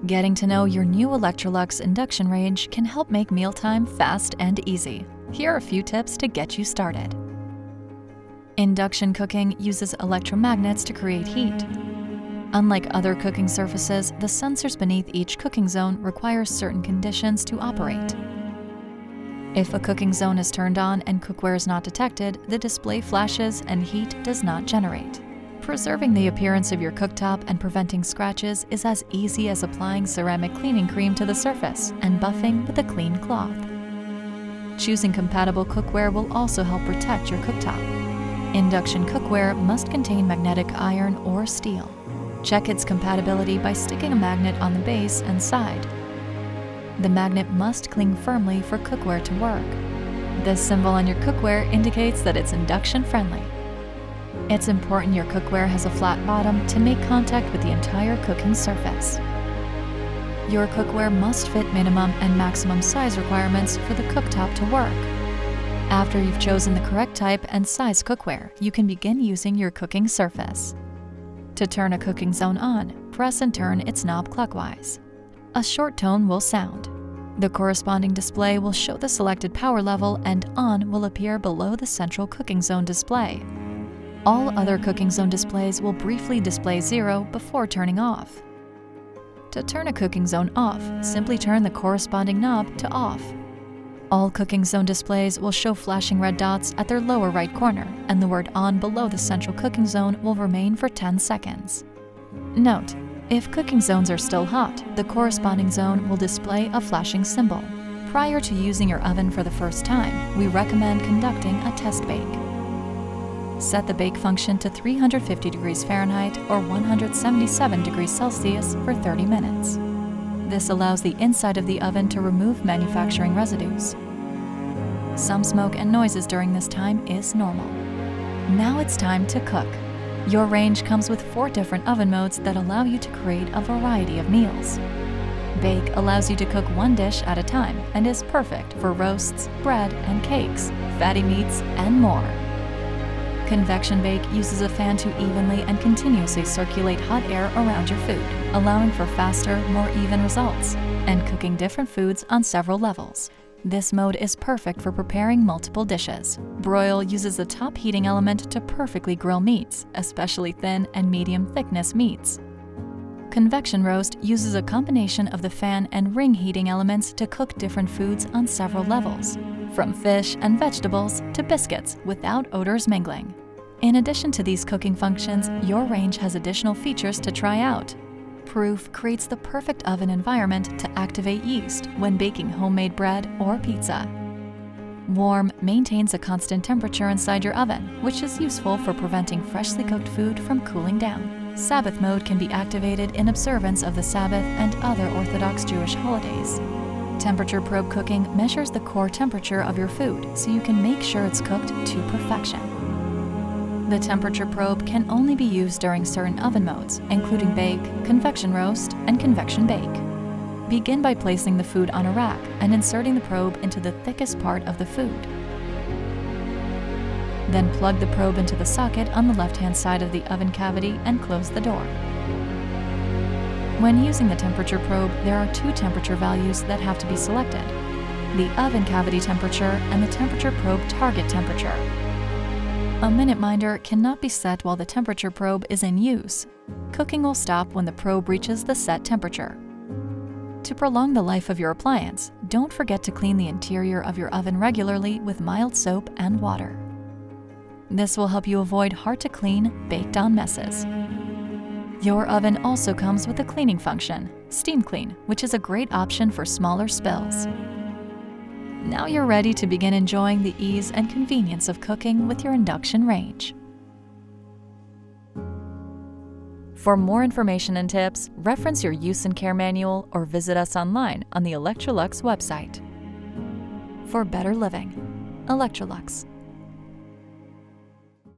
Getting to know your new Electrolux induction range can help make mealtime fast and easy. Here are a few tips to get you started. Induction cooking uses electromagnets to create heat. Unlike other cooking surfaces, the sensors beneath each cooking zone require certain conditions to operate. If a cooking zone is turned on and cookware is not detected, the display flashes and heat does not generate. Preserving the appearance of your cooktop and preventing scratches is as easy as applying ceramic cleaning cream to the surface and buffing with a clean cloth. Choosing compatible cookware will also help protect your cooktop. Induction cookware must contain magnetic iron or steel. Check its compatibility by sticking a magnet on the base and side. The magnet must cling firmly for cookware to work. This symbol on your cookware indicates that it's induction friendly. It's important your cookware has a flat bottom to make contact with the entire cooking surface. Your cookware must fit minimum and maximum size requirements for the cooktop to work. After you've chosen the correct type and size cookware, you can begin using your cooking surface. To turn a cooking zone on, press and turn its knob clockwise. A short tone will sound. The corresponding display will show the selected power level, and on will appear below the central cooking zone display. All other cooking zone displays will briefly display 0 before turning off. To turn a cooking zone off, simply turn the corresponding knob to off. All cooking zone displays will show flashing red dots at their lower right corner, and the word on below the central cooking zone will remain for 10 seconds. Note: if cooking zones are still hot, the corresponding zone will display a flashing symbol. Prior to using your oven for the first time, we recommend conducting a test bake. Set the bake function to 350 degrees Fahrenheit or 177 degrees Celsius for 30 minutes. This allows the inside of the oven to remove manufacturing residues. Some smoke and noises during this time is normal. Now it's time to cook. Your range comes with 4 different oven modes that allow you to create a variety of meals. Bake allows you to cook 1 dish at a time and is perfect for roasts, bread and cakes, fatty meats, and more. Convection bake uses a fan to evenly and continuously circulate hot air around your food, allowing for faster, more even results, and cooking different foods on several levels. This mode is perfect for preparing multiple dishes. Broil uses the top heating element to perfectly grill meats, especially thin and medium thickness meats. Convection roast uses a combination of the fan and ring heating elements to cook different foods on several levels, from fish and vegetables to biscuits without odors mingling. In addition to these cooking functions, your range has additional features to try out. Proof creates the perfect oven environment to activate yeast when baking homemade bread or pizza. Warm maintains a constant temperature inside your oven, which is useful for preventing freshly cooked food from cooling down. Sabbath mode can be activated in observance of the Sabbath and other Orthodox Jewish holidays. Temperature probe cooking measures the core temperature of your food so you can make sure it's cooked to perfection. The temperature probe can only be used during certain oven modes, including bake, convection roast, and convection bake. Begin by placing the food on a rack and inserting the probe into the thickest part of the food. Then plug the probe into the socket on the left-hand side of the oven cavity and close the door. When using the temperature probe, there are 2 temperature values that have to be selected: the oven cavity temperature and the temperature probe target temperature. A minute minder cannot be set while the temperature probe is in use. Cooking will stop when the probe reaches the set temperature. To prolong the life of your appliance, don't forget to clean the interior of your oven regularly with mild soap and water. This will help you avoid hard-to-clean, baked-on messes. Your oven also comes with a cleaning function, Steam Clean, which is a great option for smaller spills. Now you're ready to begin enjoying the ease and convenience of cooking with your induction range. For more information and tips, reference your use and care manual or visit us online on the Electrolux website. For better living, Electrolux.